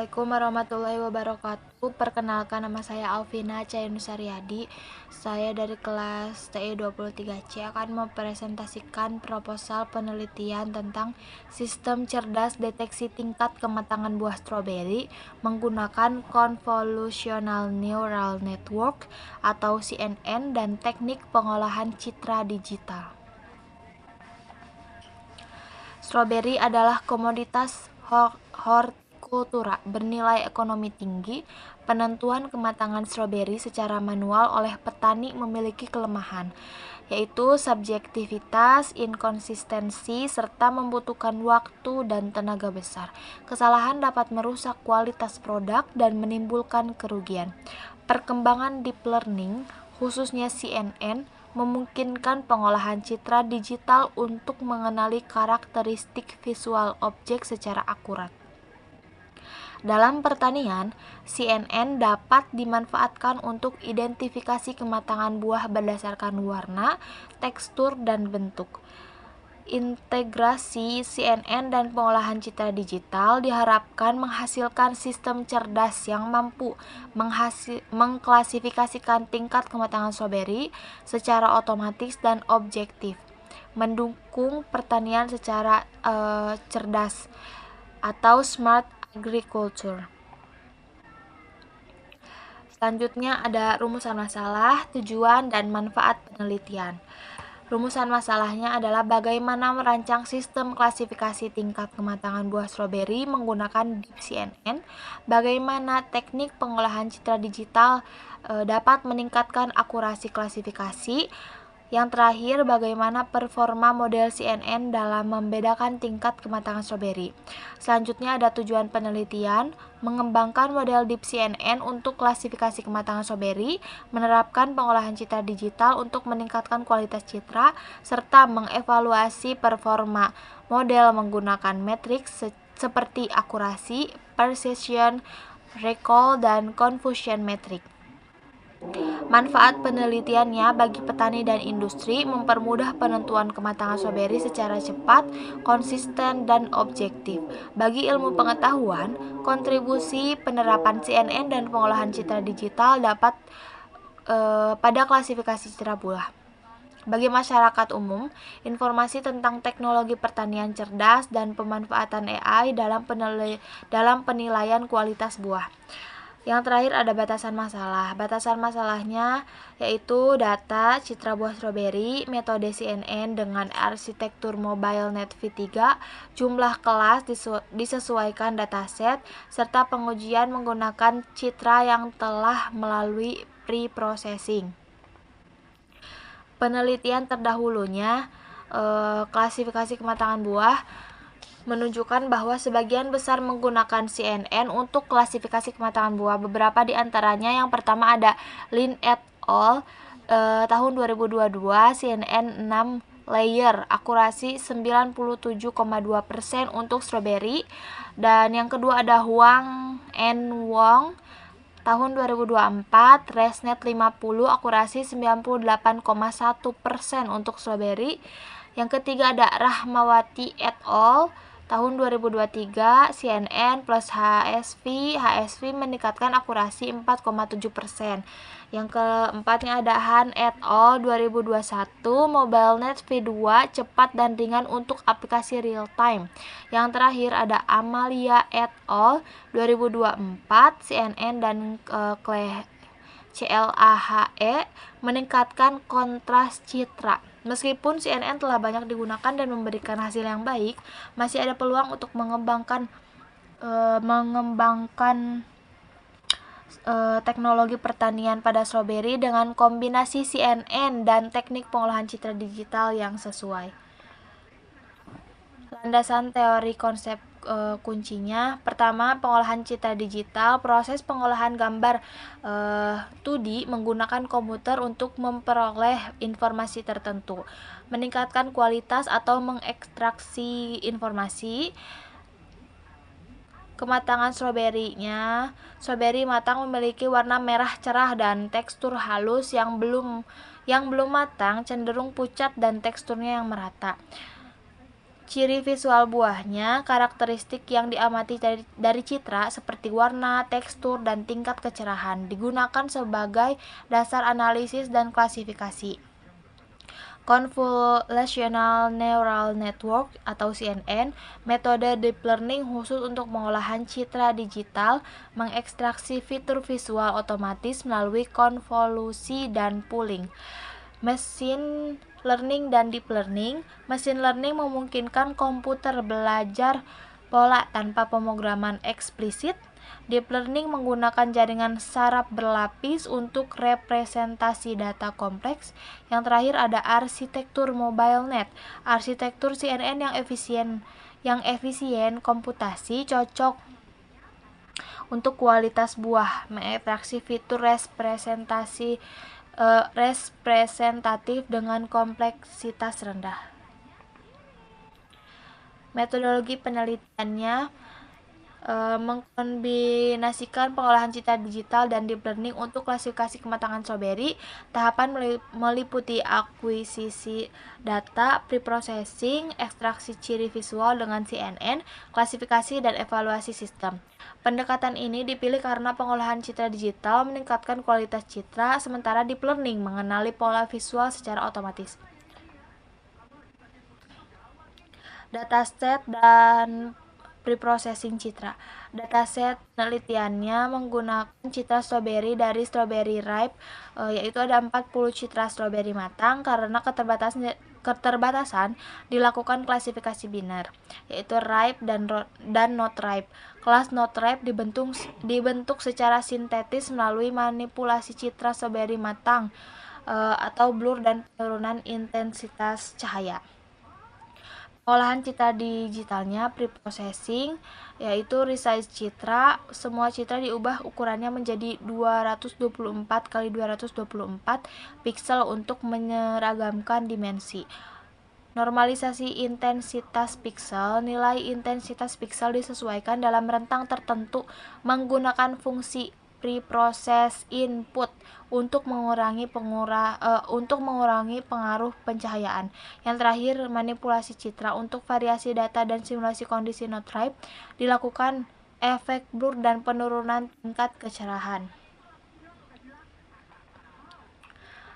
Assalamualaikum warahmatullahi wabarakatuh. Perkenalkan, nama saya Alvina Cayanusariadi. Saya dari kelas TI 23C akan mempresentasikan proposal penelitian tentang sistem cerdas deteksi tingkat kematangan buah stroberi menggunakan Convolutional Neural Network atau CNN dan teknik pengolahan citra digital. Stroberi adalah komoditas hortikultura bernilai ekonomi tinggi. Penentuan kematangan stroberi secara manual oleh petani memiliki kelemahan, yaitu subjektivitas, inkonsistensi, serta membutuhkan waktu dan tenaga besar. Kesalahan dapat merusak kualitas produk dan menimbulkan kerugian. Perkembangan deep learning, khususnya CNN, memungkinkan pengolahan citra digital untuk mengenali karakteristik visual objek secara akurat. Dalam pertanian, CNN dapat dimanfaatkan untuk identifikasi kematangan buah berdasarkan warna, tekstur, dan bentuk. Integrasi CNN dan pengolahan citra digital diharapkan menghasilkan sistem cerdas yang mampu mengklasifikasikan tingkat kematangan stroberi secara otomatis dan objektif, mendukung pertanian secara cerdas atau smart agriculture. Selanjutnya ada rumusan masalah, tujuan, dan manfaat penelitian. Rumusan masalahnya adalah bagaimana merancang sistem klasifikasi tingkat kematangan buah stroberi menggunakan Deep CNN, bagaimana teknik pengolahan citra digital dapat meningkatkan akurasi klasifikasi. Yang terakhir, bagaimana performa model CNN dalam membedakan tingkat kematangan stroberi. Selanjutnya ada tujuan penelitian, mengembangkan model Deep CNN untuk klasifikasi kematangan stroberi, menerapkan pengolahan citra digital untuk meningkatkan kualitas citra, serta mengevaluasi performa model menggunakan metrik seperti akurasi, precision, recall, dan confusion metric. Manfaat penelitiannya bagi petani dan industri mempermudah penentuan kematangan stroberi secara cepat, konsisten, dan objektif. Bagi ilmu pengetahuan, kontribusi penerapan CNN dan pengolahan citra digital dapat pada klasifikasi citra buah. Bagi masyarakat umum, informasi tentang teknologi pertanian cerdas dan pemanfaatan AI dalam penilaian kualitas buah. Yang terakhir ada batasan masalah. Batasan masalahnya yaitu data citra buah stroberi, metode CNN dengan arsitektur MobileNet V3, jumlah kelas disesuaikan dataset, serta pengujian menggunakan citra yang telah melalui pre-processing. Penelitian terdahulunya, klasifikasi kematangan buah, menunjukkan bahwa sebagian besar menggunakan CNN untuk klasifikasi kematangan buah. Beberapa di antaranya, yang pertama ada Lin et al. Tahun 2022, CNN 6 layer, akurasi 97,2% untuk stroberi. Dan yang kedua ada Huang and Wong tahun 2024, ResNet 50, akurasi 98,1% untuk stroberi. Yang ketiga ada Rahmawati et al. Tahun 2023, CNN plus HSV meningkatkan akurasi 4,7%. Yang keempatnya ada Han et al. 2021, MobileNet V2 cepat dan ringan untuk aplikasi real time. Yang terakhir ada Amalia et al. 2024, CNN dan CLAHE meningkatkan kontras citra. Meskipun CNN telah banyak digunakan dan memberikan hasil yang baik, masih ada peluang untuk mengembangkan teknologi pertanian pada stroberi dengan kombinasi CNN dan teknik pengolahan citra digital yang sesuai. Landasan teori konsep kuncinya, pertama, pengolahan citra digital. Proses pengolahan gambar 2D menggunakan komputer untuk memperoleh informasi tertentu, meningkatkan kualitas atau mengekstraksi informasi. Kematangan stroberinya, stroberi matang memiliki warna merah cerah dan tekstur halus. Yang belum matang cenderung pucat dan teksturnya yang merata. Ciri visual buahnya, karakteristik yang diamati dari citra seperti warna, tekstur, dan tingkat kecerahan digunakan sebagai dasar analisis dan klasifikasi. Convolutional Neural Network atau CNN, metode deep learning khusus untuk pengolahan citra digital, mengekstraksi fitur visual otomatis melalui konvolusi dan pooling. Machine learning dan deep learning. Machine learning memungkinkan komputer belajar pola tanpa pemrograman eksplisit. Deep learning menggunakan jaringan saraf berlapis untuk representasi data kompleks. Yang terakhir ada arsitektur mobile net. Arsitektur CNN yang efisien komputasi cocok untuk kualitas buah, mengekstraksi fitur representatif dengan kompleksitas rendah. Metodologi penelitiannya mengkombinasikan pengolahan citra digital dan deep learning untuk klasifikasi kematangan stroberi. Tahapan meliputi akuisisi data, preprocessing, ekstraksi ciri visual dengan CNN, klasifikasi, dan evaluasi sistem. Pendekatan ini dipilih karena pengolahan citra digital meningkatkan kualitas citra, sementara deep learning mengenali pola visual secara otomatis. Dataset dan preprocessing citra. Dataset penelitiannya menggunakan citra stroberi dari strawberry ripe, yaitu ada 40 citra stroberi matang. Karena keterbatasan dilakukan klasifikasi biner, yaitu ripe dan not ripe. Kelas not ripe dibentuk secara sintetis melalui manipulasi citra stroberi matang atau blur dan penurunan intensitas cahaya. Pengolahan citra digitalnya preprocessing, yaitu resize citra. Semua citra diubah ukurannya menjadi 224 x 224 piksel untuk menyeragamkan dimensi. Normalisasi intensitas piksel. Nilai intensitas piksel disesuaikan dalam rentang tertentu menggunakan fungsi preprocess input untuk mengurangi pengaruh pencahayaan. Yang terakhir, manipulasi citra. Untuk variasi data dan simulasi kondisi not ripe dilakukan efek blur dan penurunan tingkat kecerahan.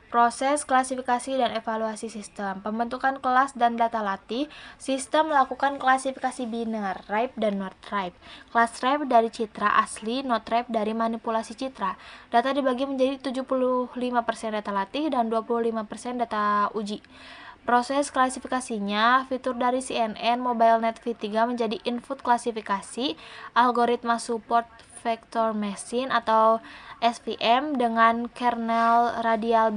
Proses klasifikasi dan evaluasi sistem. Pembentukan kelas dan data latih. Sistem melakukan klasifikasi biner, ripe dan not ripe. Kelas ripe dari citra asli, not ripe dari manipulasi citra. Data dibagi menjadi 75% data latih dan 25% data uji. Proses klasifikasinya, fitur dari CNN MobileNet V3 menjadi input klasifikasi, algoritma support vector machine atau SVM dengan kernel radial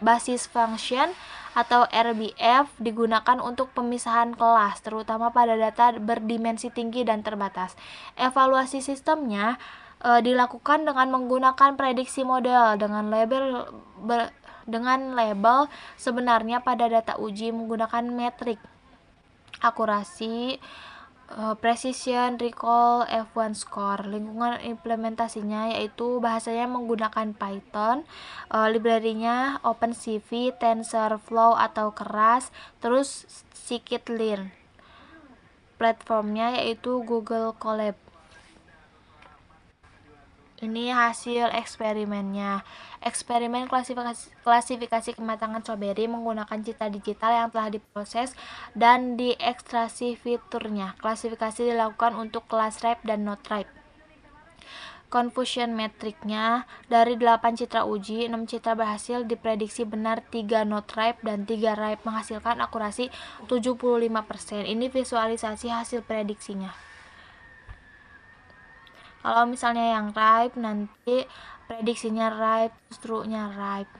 basis function atau RBF digunakan untuk pemisahan kelas, terutama pada data berdimensi tinggi dan terbatas. Evaluasi sistemnya dilakukan dengan menggunakan prediksi model dengan label sebenarnya pada data uji menggunakan metrik akurasi, precision, recall, F1 score. Lingkungan implementasinya yaitu bahasanya menggunakan Python, library-nya OpenCV, TensorFlow atau Keras, terus scikit-learn. Platformnya yaitu Google Colab. Ini hasil eksperimennya. Eksperimen klasifikasi kematangan stroberi menggunakan citra digital yang telah diproses dan diekstraksi fiturnya. Klasifikasi dilakukan untuk kelas ripe dan not ripe. Confusion metriknya, dari 8 citra uji, 6 citra berhasil diprediksi benar, 3 not ripe dan 3 ripe, menghasilkan akurasi 75%. Ini visualisasi hasil prediksinya. Kalau misalnya yang ripe, nanti prediksinya ripe, true-nya ripe.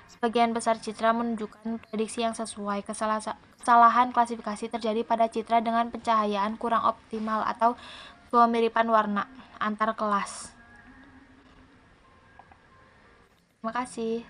Sebagian besar citra menunjukkan prediksi yang sesuai. Kesalahan klasifikasi terjadi pada citra dengan pencahayaan kurang optimal atau kemiripan warna antar kelas. Terima kasih.